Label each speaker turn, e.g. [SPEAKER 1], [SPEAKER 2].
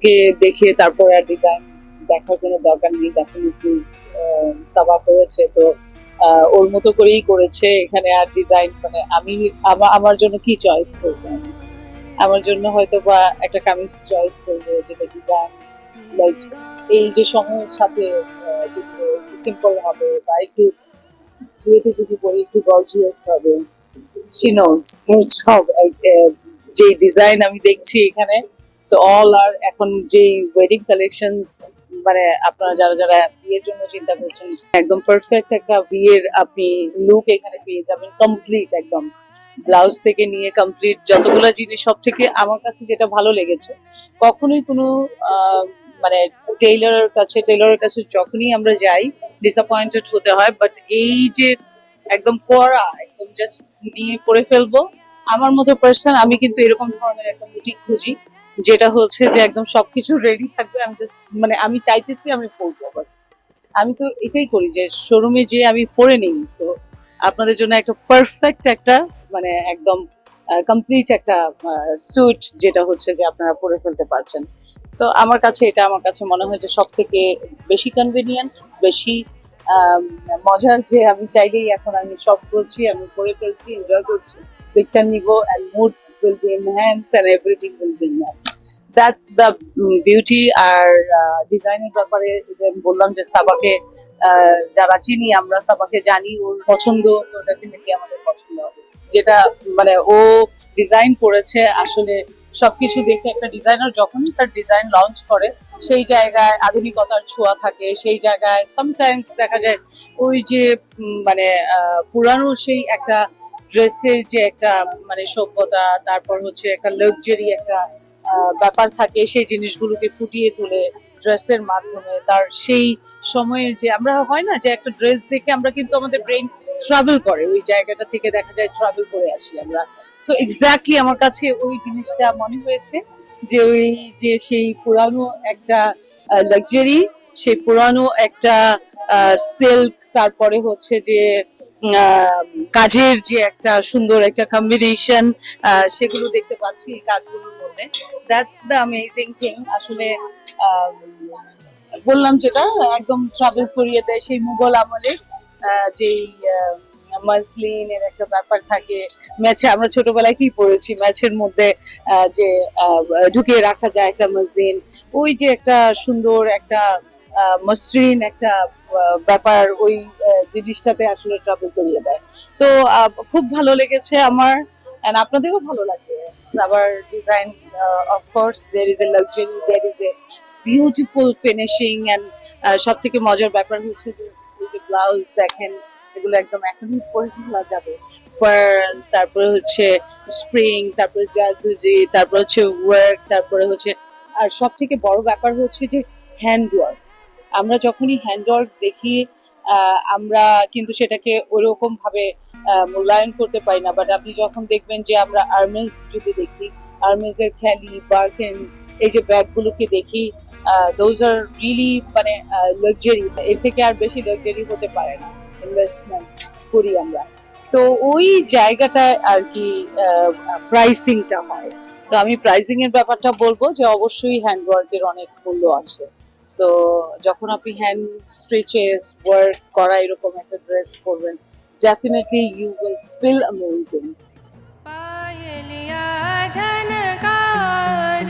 [SPEAKER 1] কাউকে দেখে তারপর আর ডিজাইন দেখার কোনো দরকার নেই। ডেফিনেটলি সাবা করেছে তো ওর মতো করেই করেছে। এখানে আর ডিজাইন মানে আমি আমার জন্য কি চয়েস করবো আমি? আমার জন্য হয়তো বা একটা কামিজ চয়েস করবো যেটা ডিজাইন লাইক এই যে সময়ের সাথে যেগুলো সিম্পল হবে বা একটু ধুয়েতে যদি পরে একটু গর্জিয়াস হবে। শি নোজ সব যে ডিজাইন আমি দেখছি এখানে, সো অল আর এখন যে ওয়েডিং কালেকশনস মানে আপনারা যারা যারা বিয়ের জন্য চিন্তা করছেন একদম পারফেক্ট একটা বিয়ের আপনি লুক এখানে পেয়ে যাবেন কমপ্লিট একদম। ব্লাউজ থেকে নিয়ে কমপ্লিট যতগুলো জিনিস, সব থেকে আমার কাছে যেটা ভালো লেগেছে কখনোই কোনো মানে টেইলরের কাছে যখনই আমরা যাই ডিসঅ্যাপয়েন্টেড হতে হয়, বাট এই যে একদম কড়া একদম জাস্ট নিয়ে পরে ফেলবো। আমার মতো পার্সন আমি কিন্তু এরকম ধরনের একটা বুটিক খুঁজি যেটা হচ্ছে যে একদম সবকিছু রেডি থাকবে, আমি জাস্ট মানে আমি চাইতেছি আমি পরবো বাস। আমি তো এটাই করি যে শোরুমে যে আমি পরে নিই। তো আপনাদের জন্য একটা পারফেক্ট একটা মানে একদম কমপ্লিট একটা স্যুট যেটা হচ্ছে যে আপনারা পরে ফেলতে পারছেন। সো আমার কাছে মনে হয় যে সব থেকে বেশি কনভিনিয়েন্ট, বেশি আম, মজার, যে আমি চাইলেই এখন আমি সব করছি, আমি করে ফেলছি, এনজয় করছি, পিকচার নিব and mood will be enhance and everything will be enhance. That's the beauty. আর ডিজাইনের ব্যাপারে যে আমি বললাম যে সাবাকে যারা চিনি আমরা, সাবাকে জানি ওর পছন্দ, তো ডেফিনেটলি আমাদের পছন্দ হবে। যেটা মানে ও ডিজাইন করেছে আসলে সবকিছু দেখে একটা ডিজাইনার যখনই তার ডিজাইন লঞ্চ করে সেই জায়গায় আধুনিকতার ছোঁয়া থাকে, সেই জায়গায় সামটাইমস দেখা যায় ওই যে মানে পুরানো সেই একটা ড্রেসের যে একটা মানে সভ্যতা, তারপর হচ্ছে একটা লাক্সারি একটা ব্যাপার থাকে, সেই জিনিসগুলোকে ফুটিয়ে তোলে ড্রেসের মাধ্যমে। তার সেই সময়ের যে আমরা হয় না যে একটা ড্রেস দেখে আমরা কিন্তু আমাদের ব্রেন ট্রাভেল করে ওই জায়গাটা থেকে, দেখা যায় ট্রাভেল করে আসি আমরা। সো এক্স্যাক্টলি আমার কাছে ওই জিনিসটা মনে হয়েছে যে ওই যে সেই পুরানো একটা লাক্সারি, সেই পুরানো একটা সিল্ক, তারপরে হচ্ছে যে কাজের যে একটা সুন্দর একটা কম্বিনেশন, সেগুলো দেখতে পাচ্ছি এই কাজগুলোর মধ্যে। দ্যাটস দ্য অ্যামেজিং থিং আসলে। আম, বললাম যেটা একদম ট্রাভেল করিয়ে দেয় সেই মুঘল আমলের যেই মসলিনের একটা ব্যাপার থাকে। ম্যাচে আমরা ছোটবেলায় কি পড়েছি, ম্যাচের মধ্যে যে ঢুকিয়ে রাখা যায় একটা মসলিন, ওই যে একটা সুন্দর একটা মসৃণ একটা ব্যাপার, ওই জিনিসটাতে আসলে ট্রাভেল করিয়ে দেয়। তো খুব ভালো লেগেছে আমার, and আপনাদেরও ভালো লাগবে। আবার design of course there is a luxury, there is a beautiful finishing, and সব থেকে মজার ব্যাপার হচ্ছে যে ব্লাউজ দেখেন এগুলো একদম এখনই পরে ফেলা যাবে। পার্ল, তারপরে হচ্ছে স্প্রিং, তারপরে জারদুজি, তারপরে হচ্ছে ওয়ার্ক, তারপরে হচ্ছে আর সব থেকে বড় ব্যাপার হচ্ছে যে হ্যান্ড ওয়ার্ক। আমরা যখনই হ্যান্ড ওয়ার্ক দেখি আমরা কিন্তু সেটাকে ওরকম ভাবে মূল্যায়ন করতে পারি না, বাট আপনি যখন দেখবেন যে আমরা আর্মেজ যদি দেখি, আর্মেজের খ্যালি, বার্কেন, এই যে ব্যাগগুলোকে দেখি, দোজ আর রিয়েলি মানে লাক্সারি, এর থেকে আর বেশি লাক্সারি হতে পারে না। ইনভেস্টমেন্ট করি আমরা, তো ওই জায়গাটায় আর কি প্রাইসিংটা হয়। তো আমি প্রাইসিং এর ব্যাপারটা বলবো যে অবশ্যই হ্যান্ডওয়ার্কের অনেক মূল্য আছে। তো যখন আপনি হ্যান্ড স্ট্রেচেস ওয়ার্ক করা এরকম একটা ড্রেস পরবেন, definitely you will feel amazing.
[SPEAKER 2] पायलिया झनकार